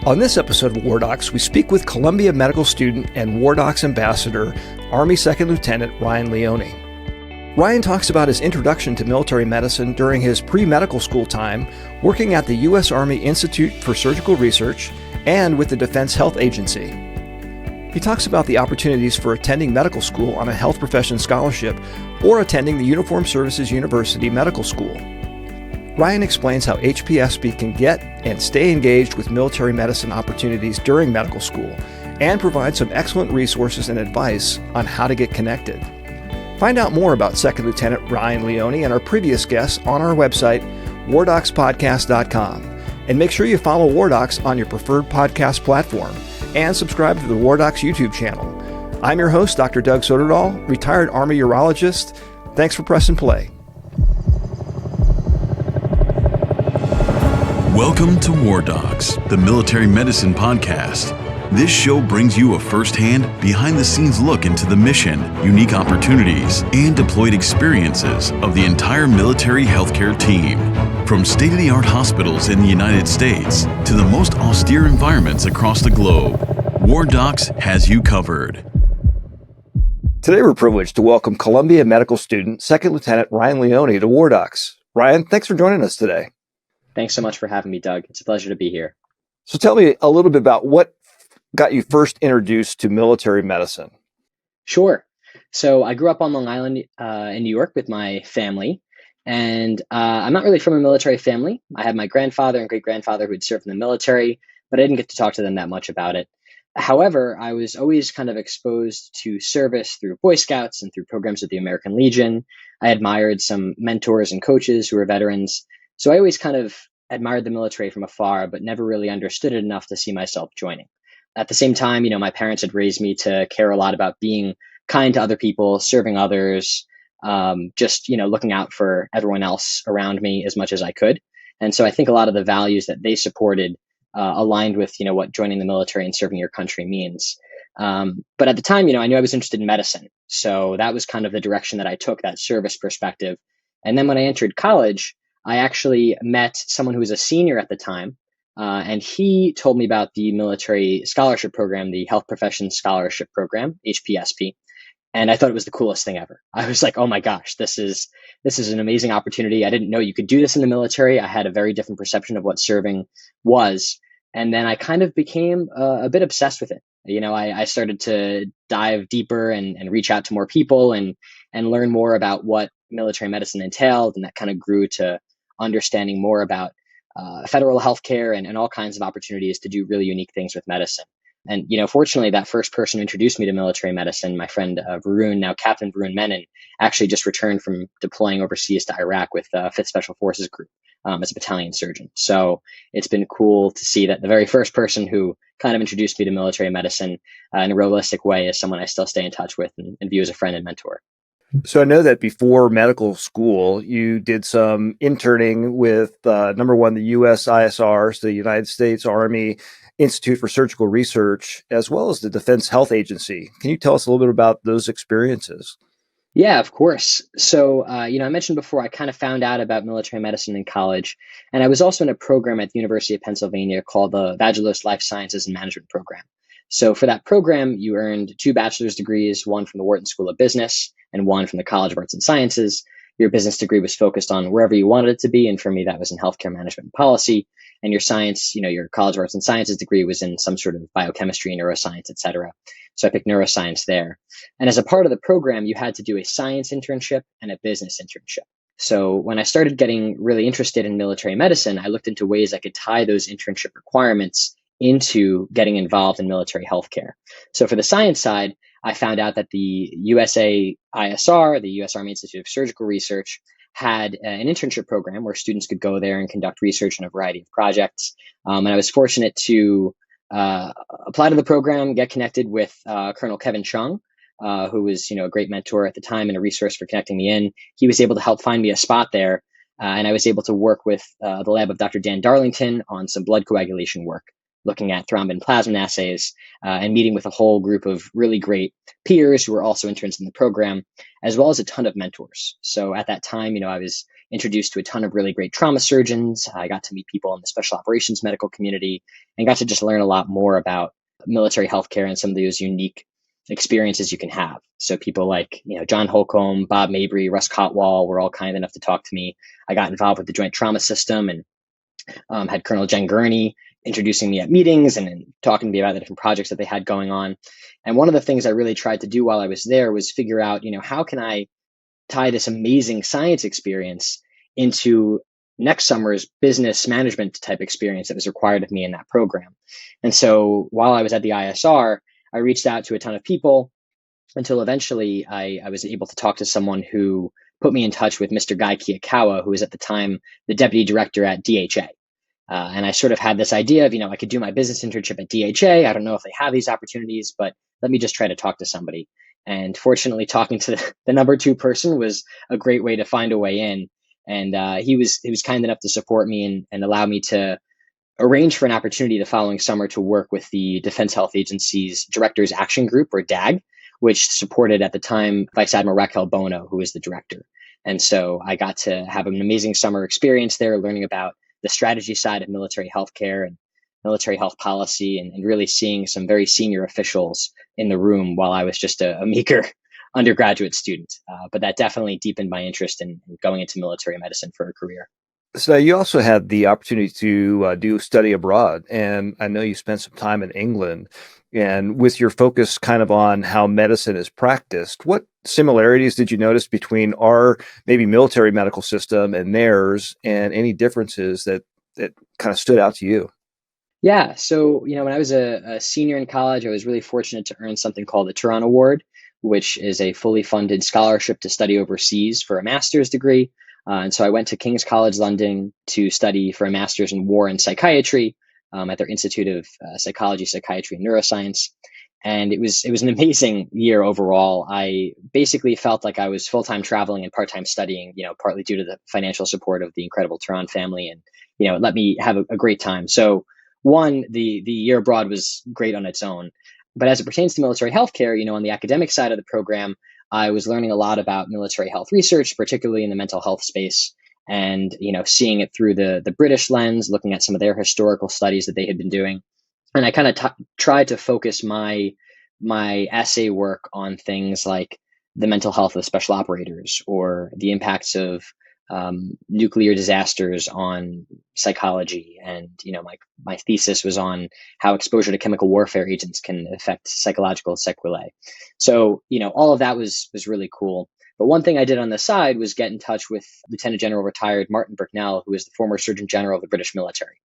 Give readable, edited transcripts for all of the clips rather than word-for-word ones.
On this episode of War Docs, we speak with Columbia Medical Student and War Docs Ambassador, Army Second Lieutenant Ryan Leone. Ryan talks about his introduction to military medicine during his pre-medical school time, working at the U.S. Army Institute for Surgical Research and with the Defense Health Agency. He talks about the opportunities for attending medical school on a health profession scholarship or attending the Uniformed Services University Medical School. Ryan explains how HPSP can get and stay engaged with military medicine opportunities during medical school and provides some excellent resources and advice on how to get connected. Find out more about Second Lieutenant Ryan Leone and our previous guests on our website, wardocspodcast.com. And make sure you follow War Docs on your preferred podcast platform and subscribe to the War Docs YouTube channel. I'm your host, Dr. Doug Soderdahl, retired Army urologist. Thanks for pressing play. Welcome to War Docs, the military medicine podcast. This show brings you a first-hand, behind-the-scenes look into the mission, unique opportunities, and deployed experiences of the entire military healthcare team. From state-of-the-art hospitals in the United States to the most austere environments across the globe, War Docs has you covered. Today we're privileged to welcome Columbia Medical Student, Second Lieutenant Ryan Leone to War Docs. Ryan, thanks for joining us today. Thanks so much for having me, Doug. It's a pleasure to be here. So tell me a little bit about what got you first introduced to military medicine. Sure. So I grew up on Long Island in New York with my family, and I'm not really from a military family. I had my grandfather and great-grandfather who had served in the military, but I didn't get to talk to them that much about it. However, I was always kind of exposed to service through Boy Scouts and through programs of the American Legion. I admired some mentors and coaches who were veterans. So I always kind of admired the military from afar, but never really understood it enough to see myself joining. At the same time, my parents had raised me to care a lot about being kind to other people, serving others, just, looking out for everyone else around me as much as I could. And so I think a lot of the values that they supported aligned with, what joining the military and serving your country means. But at the time, I knew I was interested in medicine. So that was kind of the direction that I took, that service perspective. And then when I entered college, I actually met someone who was a senior at the time, and he told me about the military scholarship program, the Health Professions Scholarship Program, HPSP, and I thought it was the coolest thing ever. I was like, oh my gosh, this is an amazing opportunity. I didn't know you could do this in the military. I had a very different perception of what serving was, and then I kind of became a bit obsessed with it. I started to dive deeper and reach out to more people and learn more about what military medicine entailed, and that kind of grew to understanding more about federal healthcare and all kinds of opportunities to do really unique things with medicine. And, fortunately, that first person who introduced me to military medicine, my friend Varun, now Captain Varun Menon, actually just returned from deploying overseas to Iraq with 5th Special Forces Group as a battalion surgeon. So it's been cool to see that the very first person who kind of introduced me to military medicine in a realistic way is someone I still stay in touch with and view as a friend and mentor. So I know that before medical school, you did some interning with, number one, the USISR, the United States Army Institute for Surgical Research, as well as the Defense Health Agency. Can you tell us a little bit about those experiences? Yeah, of course. So, I mentioned before, I kind of found out about military medicine in college, and I was also in a program at the University of Pennsylvania called the Vagelos Life Sciences and Management Program. So for that program, you earned 2 bachelor's degrees, one from the Wharton School of Business and one from the College of Arts and Sciences. Your business degree was focused on wherever you wanted it to be. And for me, that was in healthcare management and policy. And your science, your College of Arts and Sciences degree was in some sort of biochemistry, neuroscience, et cetera. So I picked neuroscience there. And as a part of the program, you had to do a science internship and a business internship. So when I started getting really interested in military medicine, I looked into ways I could tie those internship requirements into getting involved in military healthcare. So for the science side, I found out that the USAISR, the U.S. Army Institute of Surgical Research, had an internship program where students could go there and conduct research on a variety of projects. And I was fortunate to apply to the program, get connected with Colonel Kevin Chung, who was a great mentor at the time and a resource for connecting me in. He was able to help find me a spot there, and I was able to work with the lab of Dr. Dan Darlington on some blood coagulation work, looking at thrombin plasmin assays, and meeting with a whole group of really great peers who were also interns in the program, as well as a ton of mentors. So at that time, I was introduced to a ton of really great trauma surgeons. I got to meet people in the special operations medical community and got to just learn a lot more about military healthcare and some of those unique experiences you can have. So people like, John Holcomb, Bob Mabry, Russ Cotwall were all kind enough to talk to me. I got involved with the Joint Trauma System and had Colonel Jen Gurney introducing me at meetings and talking to me about the different projects that they had going on. And one of the things I really tried to do while I was there was figure out, how can I tie this amazing science experience into next summer's business management type experience that was required of me in that program. And so while I was at the ISR, I reached out to a ton of people until eventually I was able to talk to someone who put me in touch with Mr. Guy Kiyakawa, who was at the time the deputy director at DHA. And I sort of had this idea of, I could do my business internship at DHA. I don't know if they have these opportunities, but let me just try to talk to somebody. And fortunately, talking to the number two person was a great way to find a way in. And he was kind enough to support me and allow me to arrange for an opportunity the following summer to work with the Defense Health Agency's Directors Action Group, or DAG, which supported at the time Vice Admiral Raquel Bono, who was the director. And so I got to have an amazing summer experience there, learning about the strategy side of military healthcare and military health policy, and really seeing some very senior officials in the room while I was just a meager undergraduate student. But that definitely deepened my interest in going into military medicine for a career. So you also had the opportunity to do study abroad, and I know you spent some time in England. And with your focus kind of on how medicine is practiced, what similarities did you notice between our maybe military medical system and theirs, and any differences that kind of stood out to you? Yeah. So, when I was a senior in college, I was really fortunate to earn something called the Turan Award, which is a fully funded scholarship to study overseas for a master's degree. And so I went to King's College London to study for a master's in war and psychiatry at their Institute of Psychology, Psychiatry, and Neuroscience. And it was an amazing year overall. I basically felt like I was full-time traveling and part-time studying, partly due to the financial support of the incredible Turan family. And, it let me have a great time. So one, the year abroad was great on its own. But as it pertains to military healthcare, on the academic side of the program, I was learning a lot about military health research, particularly in the mental health space, and seeing it through the British lens, looking at some of their historical studies that they had been doing. And I kind of tried to focus my essay work on things like the mental health of special operators, or the impacts of nuclear disasters on psychology. And, my thesis was on how exposure to chemical warfare agents can affect psychological sequelae. So, all of that was really cool. But one thing I did on the side was get in touch with Lieutenant General retired Martin Bracknell, who is the former Surgeon General of the British military.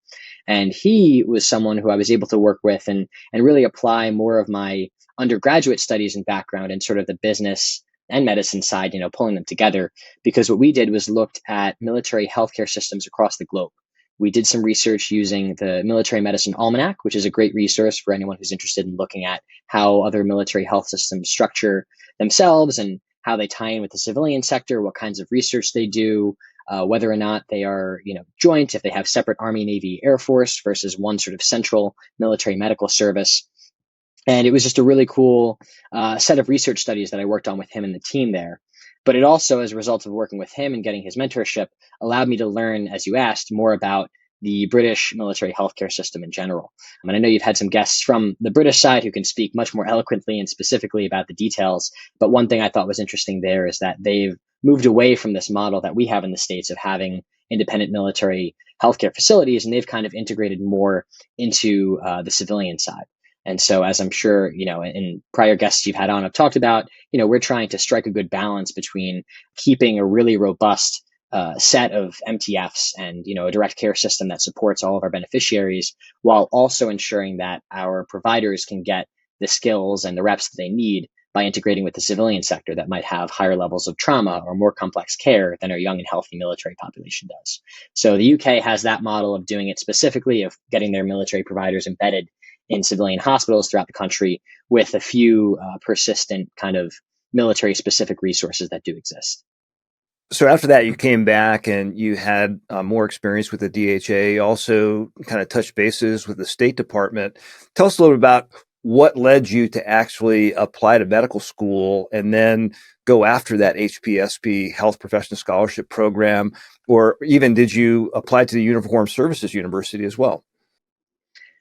And he was someone who I was able to work with and really apply more of my undergraduate studies and background in sort of the business and medicine side, pulling them together. Because what we did was looked at military healthcare systems across the globe. We did some research using the Military Medicine Almanac, which is a great resource for anyone who's interested in looking at how other military health systems structure themselves and how they tie in with the civilian sector, what kinds of research they do, whether or not they are, joint, if they have separate Army, Navy, Air Force versus one sort of central military medical service. And it was just a really cool set of research studies that I worked on with him and the team there. But it also, as a result of working with him and getting his mentorship, allowed me to learn, as you asked, more about the British military healthcare system in general. And I know you've had some guests from the British side who can speak much more eloquently and specifically about the details. But one thing I thought was interesting there is that they've moved away from this model that we have in the States of having independent military healthcare facilities, and they've kind of integrated more into the civilian side. And so, as I'm sure, in prior guests you've had on, I've talked about, we're trying to strike a good balance between keeping a really robust set of MTFs and, a direct care system that supports all of our beneficiaries, while also ensuring that our providers can get the skills and the reps that they need by integrating with the civilian sector that might have higher levels of trauma or more complex care than our young and healthy military population does. So the UK has that model of doing it specifically, of getting their military providers embedded in civilian hospitals throughout the country, with a few persistent kind of military specific resources that do exist. So after that, you came back and you had more experience with the DHA, also kind of touched bases with the State Department. Tell us a little bit about what led you to actually apply to medical school and then go after that HPSP Health Professional Scholarship Program? Or even did you apply to the Uniform Services University as well?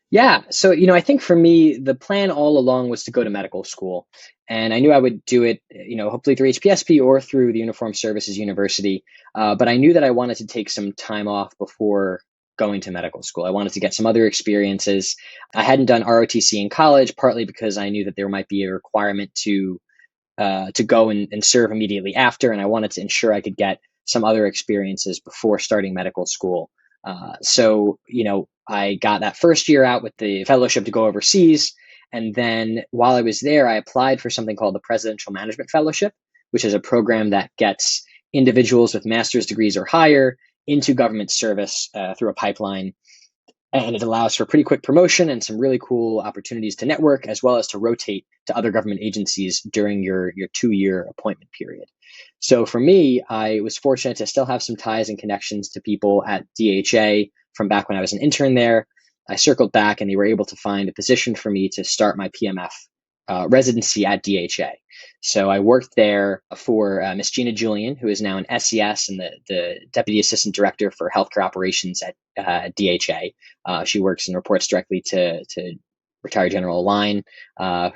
Yeah. So, I think for me, the plan all along was to go to medical school. And I knew I would do it, hopefully through HPSP or through the Uniform Services University. But I knew that I wanted to take some time off before going to medical school. I wanted to get some other experiences. I hadn't done ROTC in college, partly because I knew that there might be a requirement to go and serve immediately after. And I wanted to ensure I could get some other experiences before starting medical school. So, I got that first year out with the fellowship to go overseas. And then while I was there, I applied for something called the Presidential Management Fellowship, which is a program that gets individuals with master's degrees or higher into government service through a pipeline. And it allows for pretty quick promotion and some really cool opportunities to network, as well as to rotate to other government agencies during your 2-year appointment period. So for me, I was fortunate to still have some ties and connections to people at DHA from back when I was an intern there. I circled back and they were able to find a position for me to start my PMF residency at DHA. So I worked there for Miss Gina Julian, who is now an SES and the Deputy Assistant Director for Healthcare Operations at DHA. She works and reports directly to retired General Line,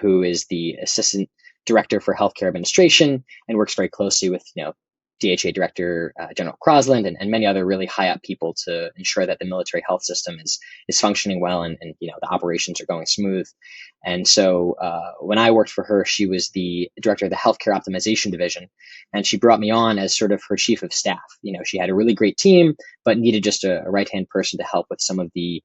who is the Assistant Director for Healthcare Administration and works very closely with DHA Director General Crosland and many other really high up people to ensure that the military health system is functioning well and the operations are going smooth. And so when I worked for her, she was the director of the Healthcare Optimization Division, and she brought me on as sort of her chief of staff. She had a really great team, but needed just a right-hand person to help with some of the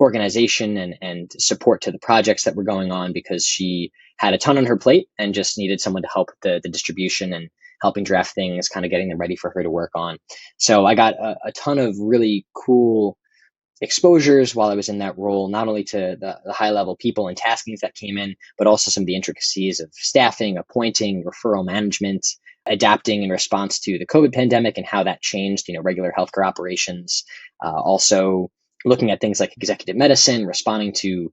organization and support to the projects that were going on, because she had a ton on her plate and just needed someone to help with the distribution and helping draft things, kind of getting them ready for her to work on. So I got a ton of really cool exposures while I was in that role, not only to the high level people and taskings that came in, but also some of the intricacies of staffing, appointing, referral management, adapting in response to the COVID pandemic and how that changed, regular healthcare operations. Also looking at things like executive medicine, responding to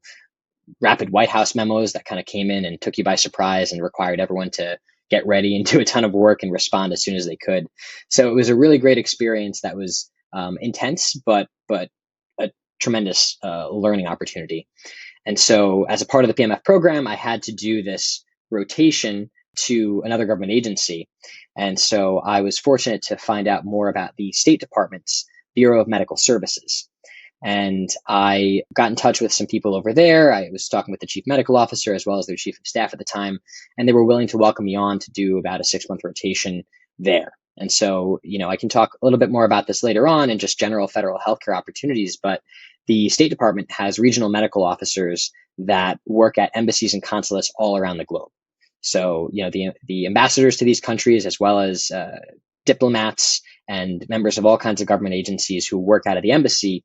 rapid White House memos that kind of came in and took you by surprise and required everyone to get ready and do a ton of work and respond as soon as they could. So it was a really great experience that was intense, but a tremendous learning opportunity. And so as a part of the PMF program, I had to do this rotation to another government agency. And so I was fortunate to find out more about the State Department's Bureau of Medical Services. And I got in touch with some people over there. I was talking with the chief medical officer as well as their chief of staff at the time, and they were willing to welcome me on to do about a 6-month rotation there. And so, I can talk a little bit more about this later on and just general federal healthcare opportunities, but the State Department has regional medical officers that work at embassies and consulates all around the globe. So, the ambassadors to these countries, as well as diplomats and members of all kinds of government agencies who work out of the embassy,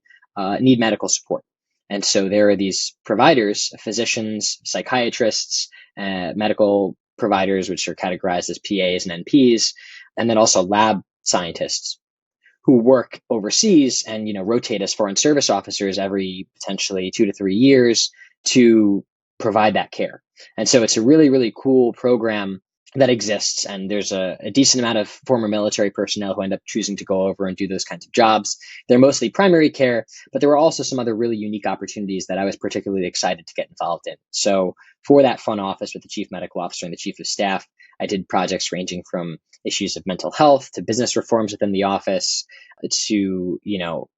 need medical support. And so there are these providers, physicians, psychiatrists, medical providers, which are categorized as PAs and NPs, and then also lab scientists who work overseas and, rotate as foreign service officers every potentially 2 to 3 years to provide that care. And so it's a really, really cool program that exists. And there's a decent amount of former military personnel who end up choosing to go over and do those kinds of jobs. They're mostly primary care, but there were also some other really unique opportunities that I was particularly excited to get involved in. So for that front office with the chief medical officer and the chief of staff, I did projects ranging from issues of mental health to business reforms within the office to,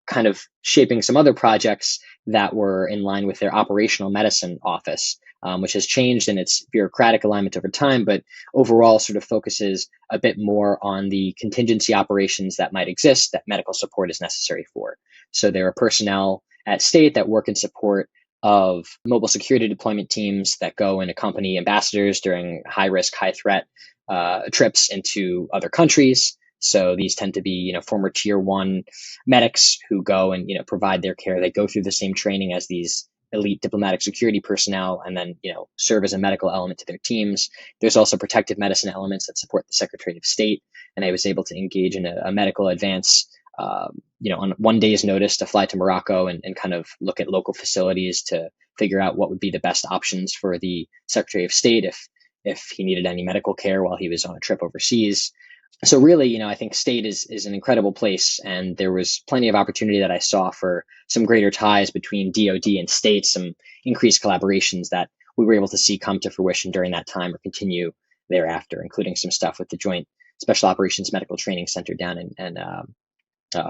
kind of shaping some other projects that were in line with their operational medicine office, which has changed in its bureaucratic alignment over time, but overall sort of focuses a bit more on the contingency operations that might exist that medical support is necessary for. So there are personnel at state that work in support of mobile security deployment teams that go and accompany ambassadors during high risk, high threat trips into other countries. So these tend to be, former tier 1 medics who go and, provide their care. They go through the same training as these elite diplomatic security personnel and then, serve as a medical element to their teams. There's also protective medicine elements that support the Secretary of State. And I was able to engage in a medical advance, on one day's notice to fly to Morocco and kind of look at local facilities to figure out what would be the best options for the Secretary of State if he needed any medical care while he was on a trip overseas. So really, I think state is an incredible place, and there was plenty of opportunity that I saw for some greater ties between DoD and state, some increased collaborations that we were able to see come to fruition during that time or continue thereafter, including some stuff with the Joint Special Operations Medical Training Center down in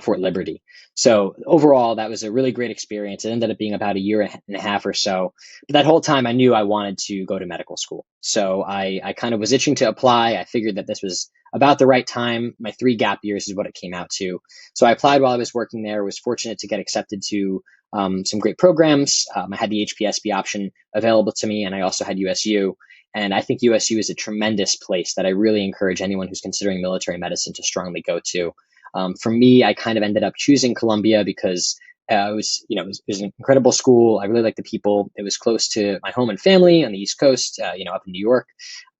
Fort Liberty. So overall, that was a really great experience. It ended up being about a year and a half or so. But that whole time I knew I wanted to go to medical school. So I kind of was itching to apply. I figured that this was about the right time. My 3 gap years is what it came out to. So I applied while I was working there, was fortunate to get accepted to some great programs. I had the HPSP option available to me, and I also had USU. And I think USU is a tremendous place that I really encourage anyone who's considering military medicine to strongly go to. For me, I kind of ended up choosing Columbia because it was an incredible school. I really liked the people. It was close to my home and family on the East Coast, up in New York.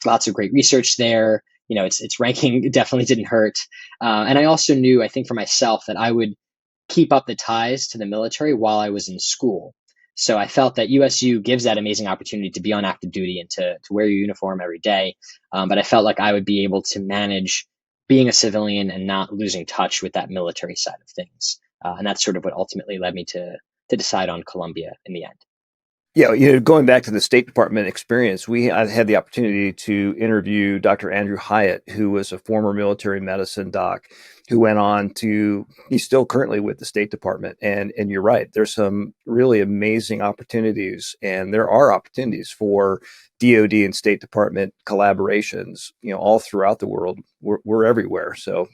Lots of great research there. Its ranking definitely didn't hurt. And I also knew, I think for myself, that I would keep up the ties to the military while I was in school. So I felt that USU gives that amazing opportunity to be on active duty and to wear your uniform every day. But I felt like I would be able to manage being a civilian and not losing touch with that military side of things. And that's sort of what ultimately led me to decide on Columbia in the end. Yeah, going back to the State Department experience, I had the opportunity to interview Dr. Andrew Hyatt, who was a former military medicine doc, who went on he's still currently with the State Department. And you're right, there's some really amazing opportunities, and there are opportunities for DoD and State Department collaborations, all throughout the world. We're everywhere. So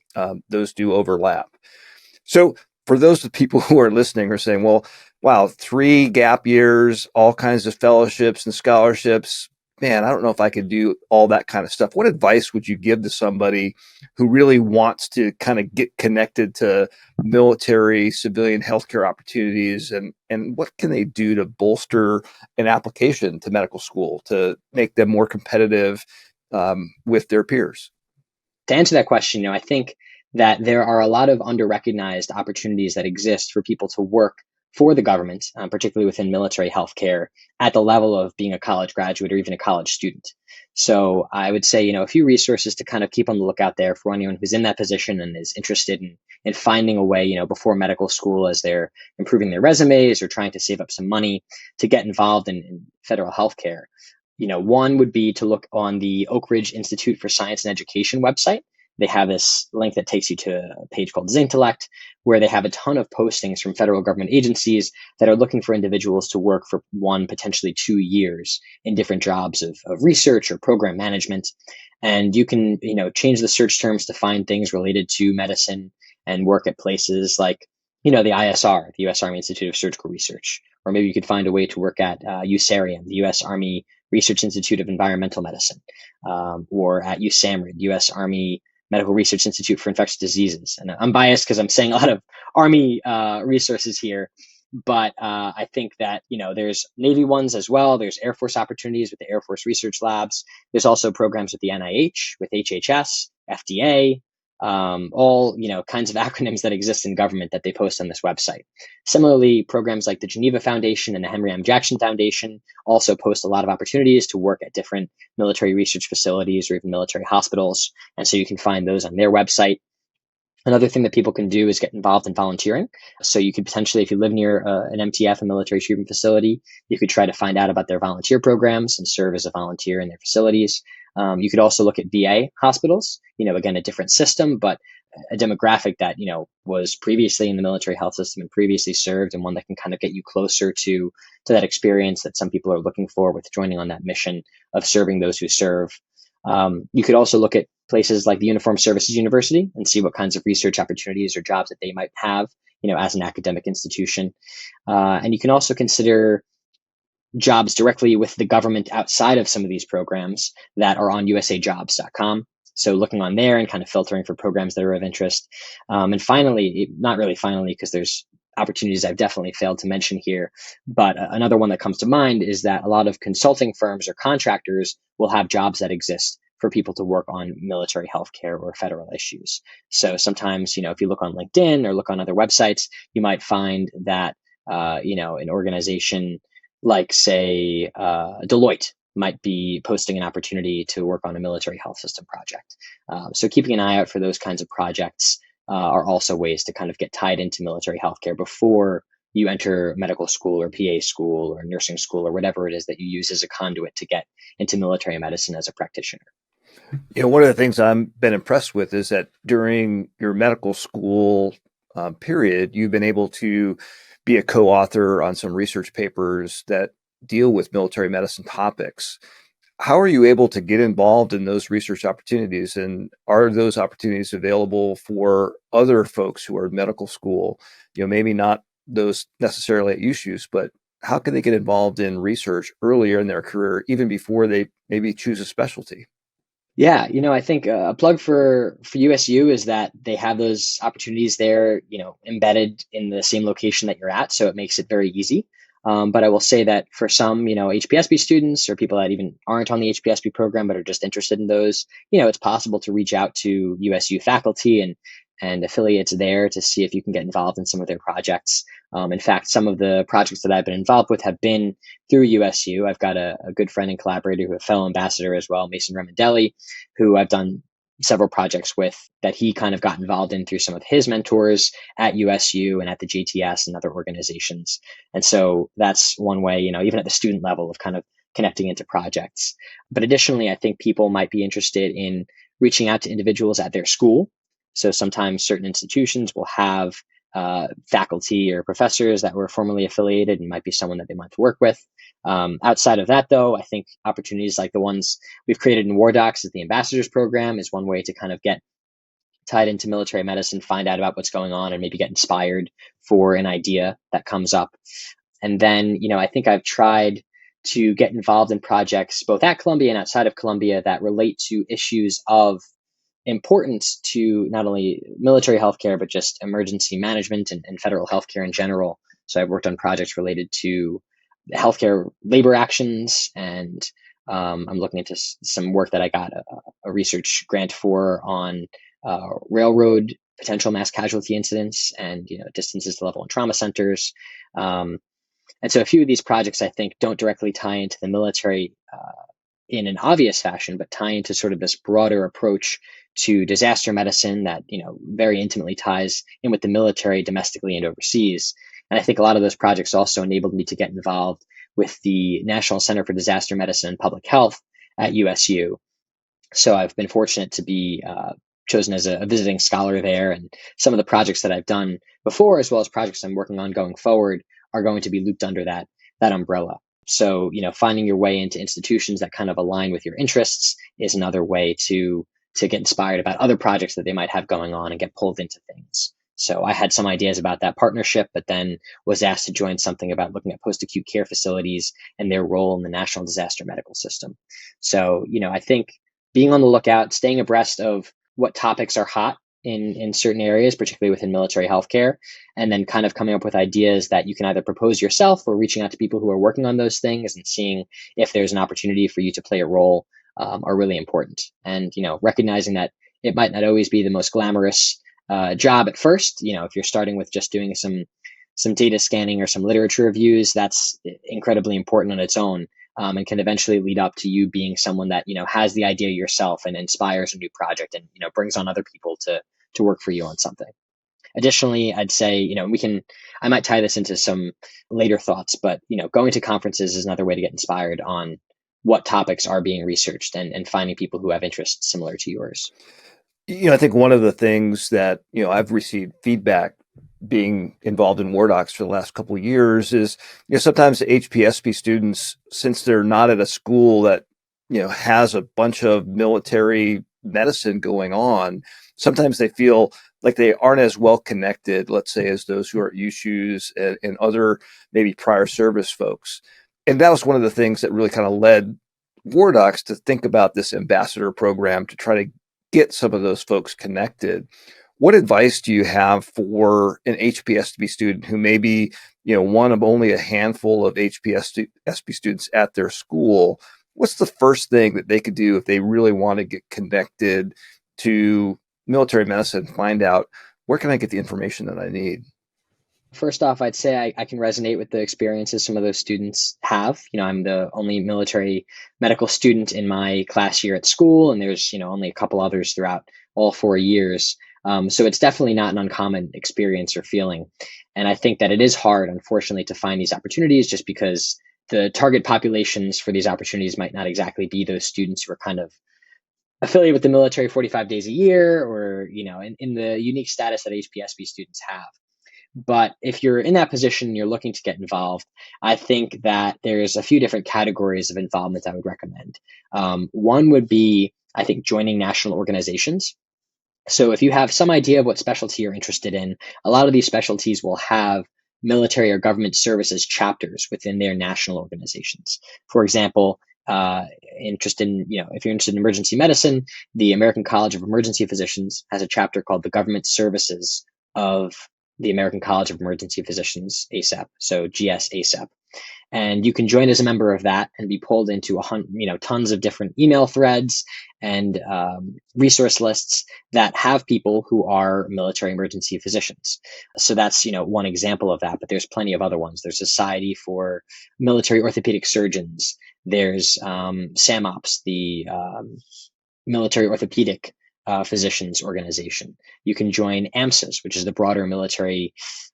those do overlap. So for those people who are listening are saying, well, wow, 3 gap years, all kinds of fellowships and scholarships. Man, I don't know if I could do all that kind of stuff. What advice would you give to somebody who really wants to kind of get connected to military, civilian healthcare opportunities? And what can they do to bolster an application to medical school to make them more competitive with their peers? To answer that question, I think that there are a lot of under-recognized opportunities that exist for people to work for the government, particularly within military healthcare, at the level of being a college graduate or even a college student. So I would say, a few resources to kind of keep on the lookout there for anyone who's in that position and is interested in finding a way, before medical school, as they're improving their resumes or trying to save up some money to get involved in federal healthcare. One would be to look on the Oak Ridge Institute for Science and Education website. They have this link that takes you to a page called Zintellect, where they have a ton of postings from federal government agencies that are looking for individuals to work for 1, potentially 2 years in different jobs of research or program management. And you can, change the search terms to find things related to medicine and work at places like, the ISR, the U.S. Army Institute of Surgical Research. Or maybe you could find a way to work at USARIEM, the U.S. Army Research Institute of Environmental Medicine, or at USAMRIID, U.S. Army Medical Research Institute for Infectious Diseases. And I'm biased because I'm saying a lot of Army resources here, but I think that, there's Navy ones as well. There's Air Force opportunities with the Air Force Research Labs. There's also programs with the NIH, with HHS, FDA, all, kinds of acronyms that exist in government that they post on this website. Similarly, programs like the Geneva Foundation and the Henry M. Jackson Foundation also post a lot of opportunities to work at different military research facilities or even military hospitals. And so you can find those on their website. Another thing that people can do is get involved in volunteering. So you could potentially, if you live near an MTF, a military treatment facility, you could try to find out about their volunteer programs and serve as a volunteer in their facilities. You could also look at VA hospitals, again, a different system, but a demographic that, was previously in the military health system and previously served, and one that can kind of get you closer to that experience that some people are looking for with joining on that mission of serving those who serve. You could also look at places like the Uniformed Services University and see what kinds of research opportunities or jobs that they might have, as an academic institution. And you can also consider jobs directly with the government outside of some of these programs that are on usajobs.com. So looking on there and kind of filtering for programs that are of interest. And finally, not really finally, because there's opportunities I've definitely failed to mention here, but another one that comes to mind is that a lot of consulting firms or contractors will have jobs that exist for people to work on military healthcare or federal issues. So sometimes, if you look on LinkedIn or look on other websites, you might find that, an organization like say Deloitte might be posting an opportunity to work on a military health system project. So keeping an eye out for those kinds of projects are also ways to kind of get tied into military healthcare before you enter medical school or PA school or nursing school or whatever it is that you use as a conduit to get into military medicine as a practitioner. One of the things I've been impressed with is that during your medical school period, you've been able to be a co-author on some research papers that deal with military medicine topics. How are you able to get involved in those research opportunities? And are those opportunities available for other folks who are in medical school? Maybe not those necessarily at USUS, but how can they get involved in research earlier in their career, even before they maybe choose a specialty? Yeah, I think a plug for USU is that they have those opportunities there, embedded in the same location that you're at, so it makes it very easy. But I will say that for some, HPSP students or people that even aren't on the HPSP program but are just interested in those, it's possible to reach out to USU faculty and affiliates there to see if you can get involved in some of their projects. In fact, some of the projects that I've been involved with have been through USU. I've got a good friend and collaborator who a fellow ambassador as well, Mason Remendelli, who I've done several projects with that he kind of got involved in through some of his mentors at USU and at the JTS and other organizations. And so that's one way, even at the student level of kind of connecting into projects. But additionally, I think people might be interested in reaching out to individuals at their school. So sometimes certain institutions will have faculty or professors that were formerly affiliated and might be someone that they want to work with. Outside of that, though, I think opportunities like the ones we've created in War Docs as the Ambassadors Program is one way to kind of get tied into military medicine, find out about what's going on, and maybe get inspired for an idea that comes up. And then, I think I've tried to get involved in projects both at Columbia and outside of Columbia that relate to issues of importance to not only military healthcare, but just emergency management and federal healthcare in general. So I've worked on projects related to healthcare labor actions, and I'm looking into some work that I got a research grant for on railroad potential mass casualty incidents and distances to level one trauma centers. And so a few of these projects I think don't directly tie into the military in an obvious fashion, but tie into sort of this broader approach to disaster medicine that very intimately ties in with the military domestically and overseas. And I think a lot of those projects also enabled me to get involved with the National Center for Disaster Medicine and Public Health at USU. So I've been fortunate to be chosen as a visiting scholar there, and some of the projects that I've done before, as well as projects I'm working on going forward, are going to be looped under that umbrella. So, finding your way into institutions that kind of align with your interests is another way to get inspired about other projects that they might have going on and get pulled into things. So I had some ideas about that partnership, but then was asked to join something about looking at post-acute care facilities and their role in the national disaster medical system. So, I think being on the lookout, staying abreast of what topics are hot in certain areas, particularly within military healthcare, and then kind of coming up with ideas that you can either propose yourself or reaching out to people who are working on those things and seeing if there's an opportunity for you to play a role are really important. And, recognizing that it might not always be the most glamorous job at first. If you're starting with just doing some data scanning or some literature reviews, that's incredibly important on its own. And can eventually lead up to you being someone that has the idea yourself and inspires a new project and brings on other people to work for you on something. Additionally, I'd say I might tie this into some later thoughts, but going to conferences is another way to get inspired on what topics are being researched and finding people who have interests similar to yours. I think one of the things that I've received feedback being involved in War Docs for the last couple of years is, sometimes HPSP students, since they're not at a school that, has a bunch of military medicine going on, sometimes they feel like they aren't as well connected, let's say, as those who are at USUs and other maybe prior service folks. And that was one of the things that really kind of led War Docs to think about this ambassador program to try to get some of those folks connected. What advice do you have for an HPSP student who may be, one of only a handful of HPSP students at their school? What's the first thing that they could do if they really want to get connected to military medicine, find out where can I get the information that I need? First off, I'd say I can resonate with the experiences some of those students have. I'm the only military medical student in my class year at school, and there's, only a couple others throughout all 4 years. So it's definitely not an uncommon experience or feeling. And I think that it is hard, unfortunately, to find these opportunities just because the target populations for these opportunities might not exactly be those students who are kind of affiliated with the military 45 days a year or, in the unique status that HPSP students have. But if you're in that position, you're looking to get involved, I think that there's a few different categories of involvement I would recommend. One would be, I think, joining national organizations. So if you have some idea of what specialty you're interested in, a lot of these specialties will have military or government services chapters within their national organizations. For example, if you're interested in emergency medicine, the American College of Emergency Physicians has a chapter called the Government Services of the American College of Emergency Physicians, ASAP. So GS ASAP. And you can join as a member of that and be pulled into tons of different email threads and resource lists that have people who are military emergency physicians. So that's one example of that, but there's plenty of other ones. There's Society for Military Orthopedic Surgeons. There's SAMOPS, the Military Orthopedic Physicians Organization. You can join AMSIS, which is the broader military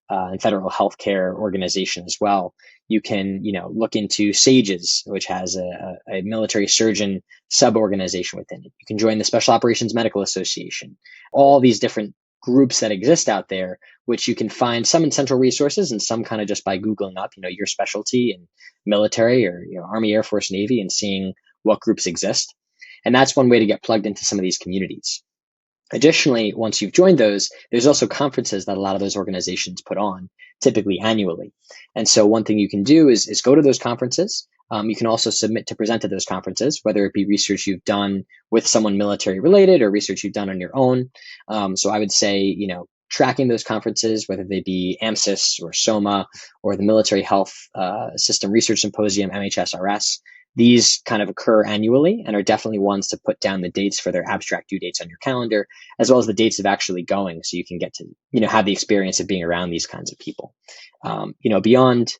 and federal healthcare organization as well. You can, look into SAGES, which has a military surgeon sub-organization within it. You can join the Special Operations Medical Association. All these different groups that exist out there, which you can find some in central resources and some kind of just by Googling up, your specialty in military or, Army, Air Force, Navy, and seeing what groups exist. And that's one way to get plugged into some of these communities. Additionally, once you've joined those, there's also conferences that a lot of those organizations put on, typically annually. And so one thing you can do is go to those conferences. You can also submit to present at those conferences, whether it be research you've done with someone military related or research you've done on your own. So I would say, tracking those conferences, whether they be AMSIS or SOMA or the Military Health System Research Symposium, MHSRS, these kind of occur annually and are definitely ones to put down the dates for their abstract due dates on your calendar, as well as the dates of actually going, so you can get to, have the experience of being around these kinds of people. Beyond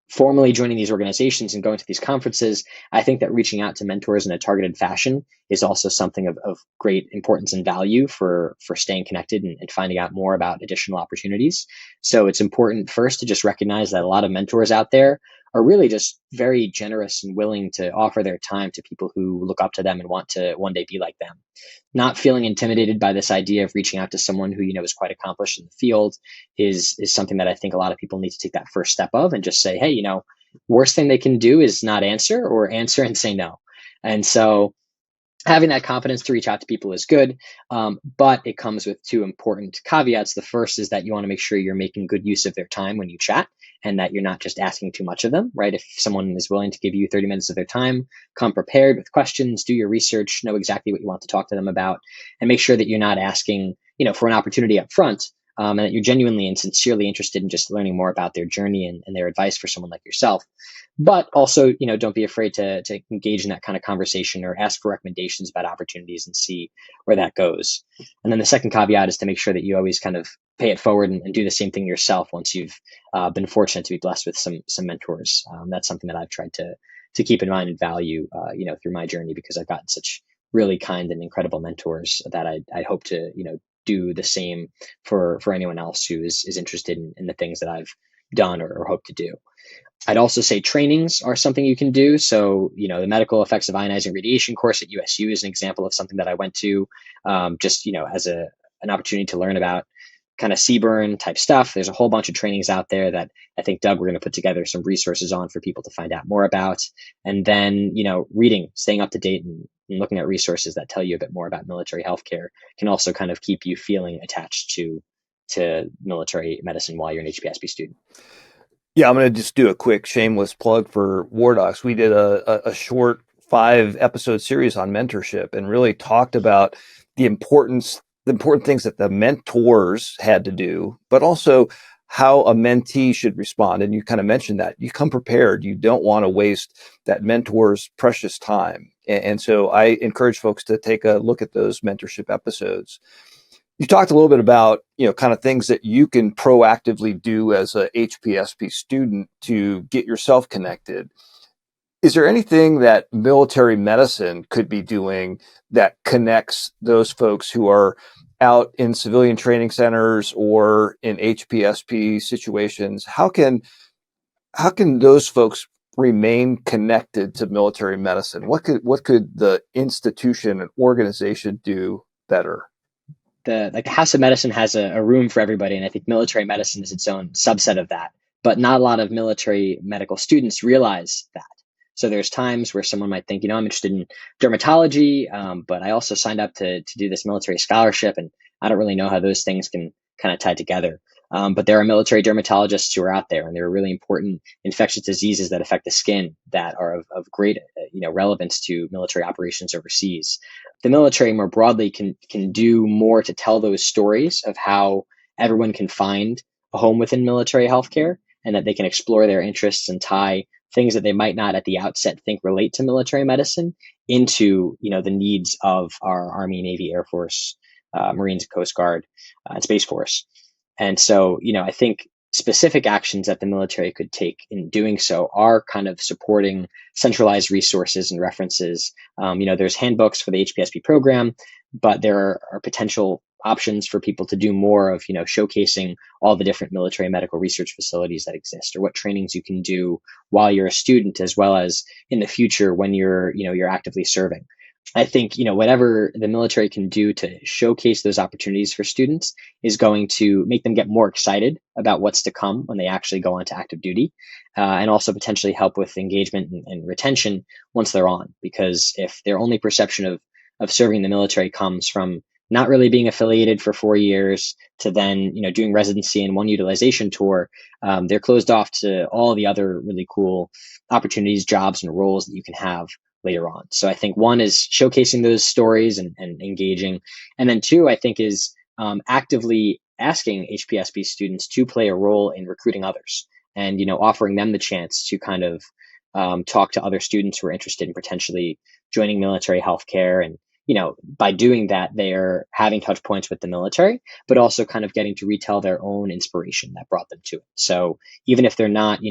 formally joining these organizations and going to these conferences, I think that reaching out to mentors in a targeted fashion is also something of great importance and value for staying connected and finding out more about additional opportunities. So it's important first to just recognize that a lot of mentors out there are really just very generous and willing to offer their time to people who look up to them and want to one day be like them. Not feeling intimidated by this idea of reaching out to someone who, is quite accomplished in the field is something that I think a lot of people need to take that first step of and just say, hey, worst thing they can do is not answer or answer and say no. And so having that confidence to reach out to people is good, but it comes with two important caveats. The first is that you want to make sure you're making good use of their time when you chat and that you're not just asking too much of them, right? If someone is willing to give you 30 minutes of their time, come prepared with questions, do your research, know exactly what you want to talk to them about, and make sure that you're not asking, for an opportunity up front, and that you're genuinely and sincerely interested in just learning more about their journey and their advice for someone like yourself. But also, don't be afraid to engage in that kind of conversation or ask for recommendations about opportunities and see where that goes. And then the second caveat is to make sure that you always kind of pay it forward and do the same thing yourself once you've been fortunate to be blessed with some mentors. That's something that I've tried to keep in mind and value, through my journey, because I've gotten such really kind and incredible mentors that I hope to, do the same for anyone else who is interested in the things that I've done or hope to do. I'd also say trainings are something you can do. So, the medical effects of ionizing radiation course at USU is an example of something that I went to, as an opportunity to learn about kind of CBRN type stuff. There's a whole bunch of trainings out there that I think, Doug, we're going to put together some resources on for people to find out more about. And then, reading, staying up to date and looking at resources that tell you a bit more about military healthcare can also kind of keep you feeling attached to military medicine while you're an HPSP student. Yeah, I'm going to just do a quick shameless plug for War Docs. We did a short 5-episode series on mentorship and really talked about the important things that the mentors had to do, but also how a mentee should respond. And you kind of mentioned that. You come prepared. You don't want to waste that mentor's precious time. And so I encourage folks to take a look at those mentorship episodes. You talked a little bit about, kind of things that you can proactively do as a HPSP student to get yourself connected. Is there anything that military medicine could be doing that connects those folks who are out in civilian training centers or in HPSP situations? How can those folks remain connected to military medicine? What could the institution and organization do better? The House of Medicine has a room for everybody, and I think military medicine is its own subset of that. But not a lot of military medical students realize that. So there's times where someone might think, I'm interested in dermatology, but I also signed up to do this military scholarship, and I don't really know how those things can kind of tie together. But there are military dermatologists who are out there, and there are really important infectious diseases that affect the skin that are of great, relevance to military operations overseas. The military more broadly can do more to tell those stories of how everyone can find a home within military healthcare, and that they can explore their interests and tie things that they might not at the outset think relate to military medicine into the needs of our Army, Navy, Air Force, Marines, Coast Guard, and Space Force. And so, I think specific actions that the military could take in doing so are kind of supporting centralized resources and references. There's handbooks for the HPSP program, but there are potential options for people to do more of, showcasing all the different military medical research facilities that exist, or what trainings you can do while you're a student, as well as in the future when you're actively serving. I think, whatever the military can do to showcase those opportunities for students is going to make them get more excited about what's to come when they actually go on to active duty, and also potentially help with engagement and retention once they're on. Because if their only perception of serving in the military comes from not really being affiliated for 4 years to then, doing residency and one utilization tour, they're closed off to all the other really cool opportunities, jobs, and roles that you can have later on. So I think one is showcasing those stories and engaging. And then two, I think, is actively asking HPSP students to play a role in recruiting others, and, offering them the chance to kind of talk to other students who are interested in potentially joining military healthcare. And, by doing that, they're having touch points with the military, but also kind of getting to retell their own inspiration that brought them to it. So even if they're not,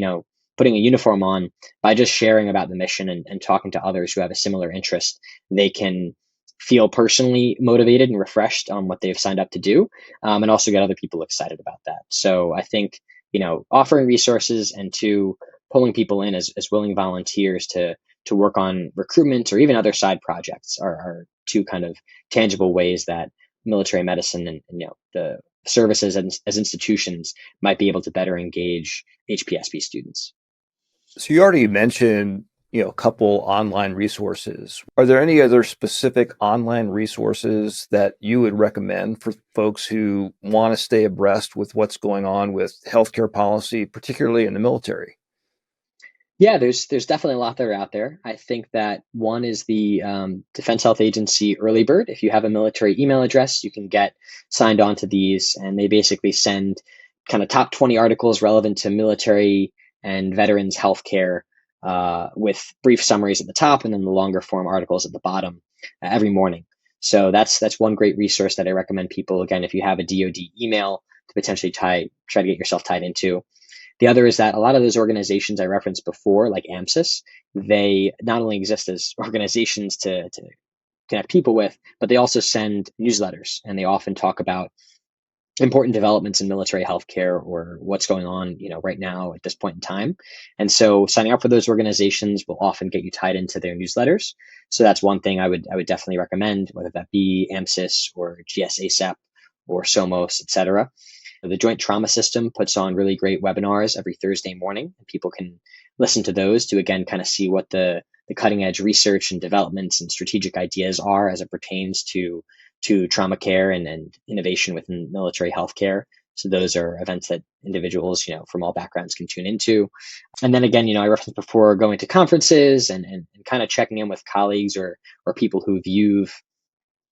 putting a uniform on, by just sharing about the mission and talking to others who have a similar interest, they can feel personally motivated and refreshed on what they've signed up to do, and also get other people excited about that. So I think, offering resources, and two, pulling people in as willing volunteers to work on recruitment or even other side projects are two kind of tangible ways that military medicine and the services as institutions might be able to better engage HPSP students. So you already mentioned, a couple online resources. Are there any other specific online resources that you would recommend for folks who want to stay abreast with what's going on with healthcare policy, particularly in the military? Yeah, there's definitely a lot that are out there. I think that one is the Defense Health Agency Early Bird. If you have a military email address, you can get signed on to these, and they basically send kind of top 20 articles relevant to military and veterans healthcare, with brief summaries at the top and then the longer form articles at the bottom, every morning. So that's one great resource that I recommend people, again, if you have a DoD email, to potentially try to get yourself tied into. The other is that a lot of those organizations I referenced before, like AMSIS, they not only exist as organizations to connect people with, but they also send newsletters, and they often talk about important developments in military healthcare or what's going on, right now at this point in time. And so signing up for those organizations will often get you tied into their newsletters. So that's one thing I would definitely recommend, whether that be AMSIS or GSASEP or SOMOS, et cetera. The Joint Trauma System puts on really great webinars every Thursday morning, and people can listen to those to, again, kind of see what the cutting edge research and developments and strategic ideas are as it pertains to trauma care and innovation within military healthcare. So those are events that individuals, from all backgrounds can tune into. And then again, I referenced before going to conferences and kind of checking in with colleagues or people who you've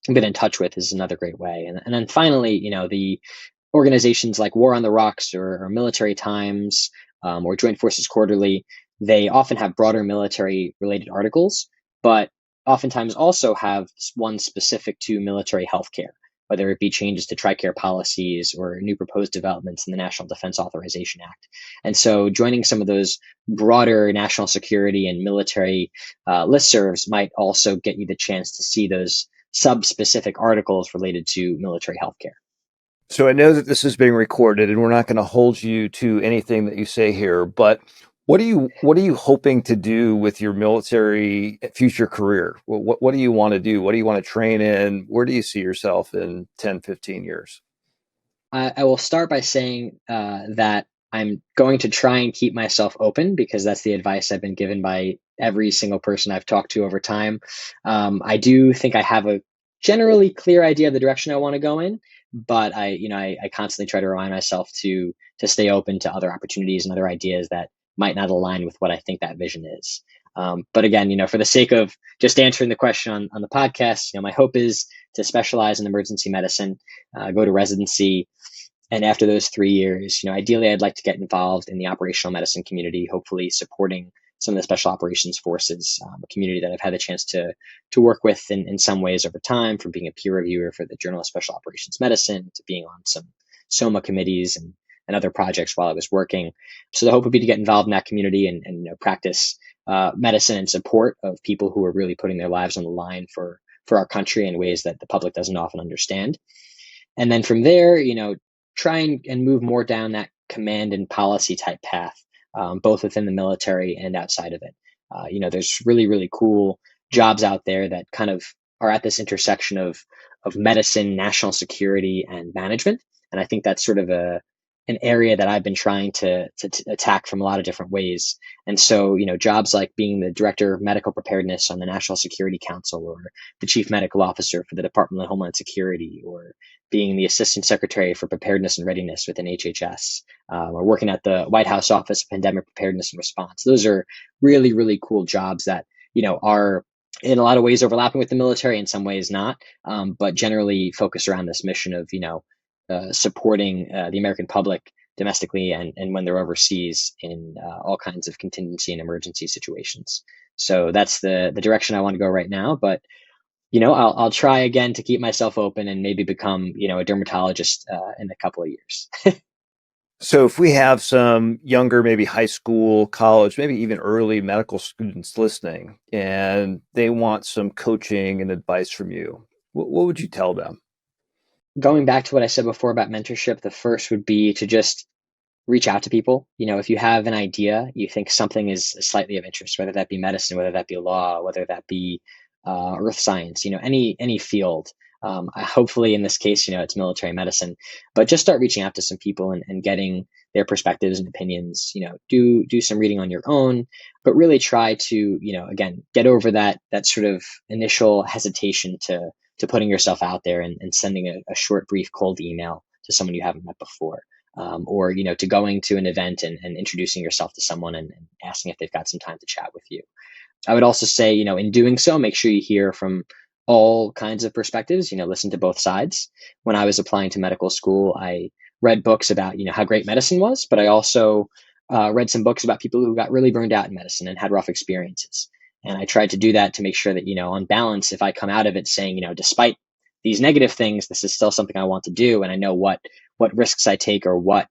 been in touch with is another great way. And then finally, the organizations like War on the Rocks or Military Times, or Joint Forces Quarterly, they often have broader military related articles, but oftentimes also have one specific to military healthcare. whether it be changes to TRICARE policies or new proposed developments in the National Defense Authorization Act. And so joining some of those broader national security and military listservs might also get you the chance to see those sub-specific articles related to military healthcare. So I know that this is being recorded and we're not going to hold you to anything that you say here, but what are you hoping to do with your military future career? What do you want to do? What do you want to train in? Where do you see yourself in 10, 15 years? I will start by saying that I'm going to try and keep myself open because that's the advice I've been given by every single person I've talked to over time. I do think I have a generally clear idea of the direction I want to go in, but I constantly try to remind myself to stay open to other opportunities and other ideas that might not align with what I think that vision is. But again, for the sake of just answering the question on the podcast, my hope is to specialize in emergency medicine, go to residency. And after those 3 years, ideally, I'd like to get involved in the operational medicine community, hopefully supporting some of the special operations forces, a community that I've had the chance to work with in some ways over time, from being a peer reviewer for the Journal of Special Operations Medicine to being on some SOMA committees and other projects while I was working. So the hope would be to get involved in that community and practice medicine and support of people who are really putting their lives on the line for our country in ways that the public doesn't often understand. And then from there, try and move more down that command and policy type path, both within the military and outside of it. There's really, really cool jobs out there that kind of are at this intersection of medicine, national security, and management. And I think that's sort of an area that I've been trying to attack from a lot of different ways. And so, jobs like being the director of medical preparedness on the National Security Council, or the chief medical officer for the Department of Homeland Security, or being the assistant secretary for preparedness and readiness within HHS, or working at the White House Office of Pandemic Preparedness and Response. Those are really, really cool jobs that, are in a lot of ways overlapping with the military, in some ways not, but generally focused around this mission of, supporting the American public domestically and when they're overseas in all kinds of contingency and emergency situations. So that's the direction I want to go right now. But I'll try again to keep myself open and maybe become a dermatologist in a couple of years. So if we have some younger, maybe high school, college, maybe even early medical students listening, and they want some coaching and advice from you, what would you tell them? Going back to what I said before about mentorship, the first would be to just reach out to people. If you have an idea, you think something is slightly of interest, whether that be medicine, whether that be law, whether that be earth science, any field. Hopefully in this case, it's military medicine, but just start reaching out to some people and getting their perspectives and opinions. Do some reading on your own, but really try to, again, get over that sort of initial hesitation to putting yourself out there and sending a short, brief, cold email to someone you haven't met before. Or, to going to an event and introducing yourself to someone and asking if they've got some time to chat with you. I would also say, in doing so, make sure you hear from all kinds of perspectives, listen to both sides. When I was applying to medical school, I read books about, how great medicine was, but I also read some books about people who got really burned out in medicine and had rough experiences. And I tried to do that to make sure that, on balance, if I come out of it saying, despite these negative things, this is still something I want to do, and I know what risks I take or what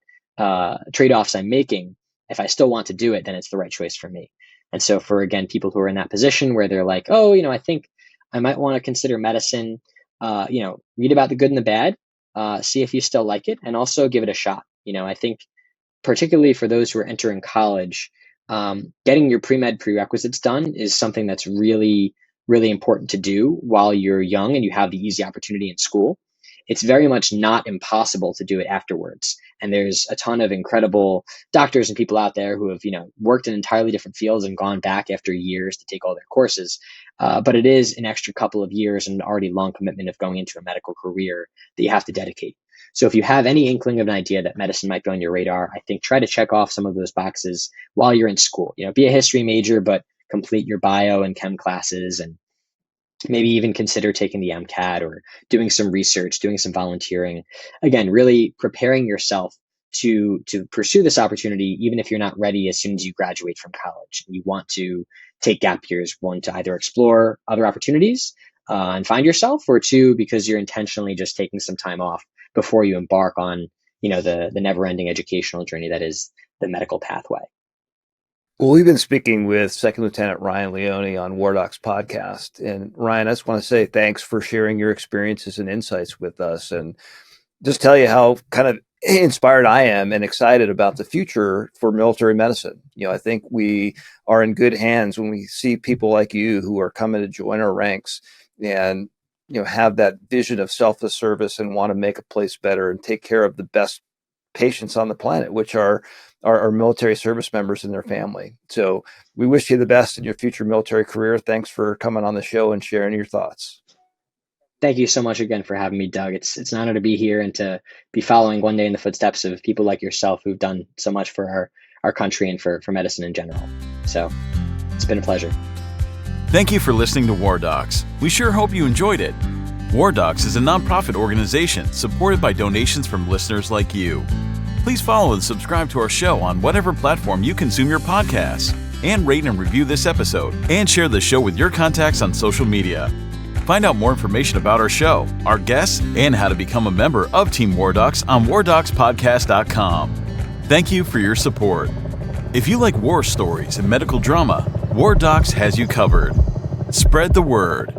trade-offs I'm making, if I still want to do it, then it's the right choice for me. And so for, again, people who are in that position where they're like, oh, I think I might want to consider medicine, read about the good and the bad, see if you still like it, and also give it a shot. I think particularly for those who are entering college, getting your pre-med prerequisites done is something that's really, really important to do while you're young and you have the easy opportunity in school. It's very much not impossible to do it afterwards. And there's a ton of incredible doctors and people out there who have, worked in entirely different fields and gone back after years to take all their courses. But it is an extra couple of years and already long commitment of going into a medical career that you have to dedicate. So if you have any inkling of an idea that medicine might be on your radar, I think try to check off some of those boxes while you're in school. Be a history major, but complete your bio and chem classes, and maybe even consider taking the MCAT or doing some research, doing some volunteering. Again, really preparing yourself to pursue this opportunity, even if you're not ready as soon as you graduate from college. You want to take gap years, one, to either explore other opportunities, and find yourself, or two, because you're intentionally just taking some time off before you embark on, the never-ending educational journey that is the medical pathway. Well, we've been speaking with Second Lieutenant Ryan Leone on War Docs podcast. And Ryan, I just want to say thanks for sharing your experiences and insights with us, and just tell you how kind of inspired I am and excited about the future for military medicine. I think we are in good hands when we see people like you who are coming to join our ranks and, have that vision of selfless service and want to make a place better and take care of the best patients on the planet, which are our military service members and their family. So we wish you the best in your future military career. Thanks for coming on the show and sharing your thoughts. Thank you so much again for having me, Doug. It's an honor to be here and to be following one day in the footsteps of people like yourself who've done so much for our country and for medicine in general. So it's been a pleasure. Thank you for listening to War Docs. We sure hope you enjoyed it. War Docs is a nonprofit organization supported by donations from listeners like you. Please follow and subscribe to our show on whatever platform you consume your podcasts, and rate and review this episode, and share the show with your contacts on social media. Find out more information about our show, our guests, and how to become a member of Team War Docs on wardocspodcast.com. Thank you for your support. If you like war stories and medical drama, War Docs has you covered. Spread the word.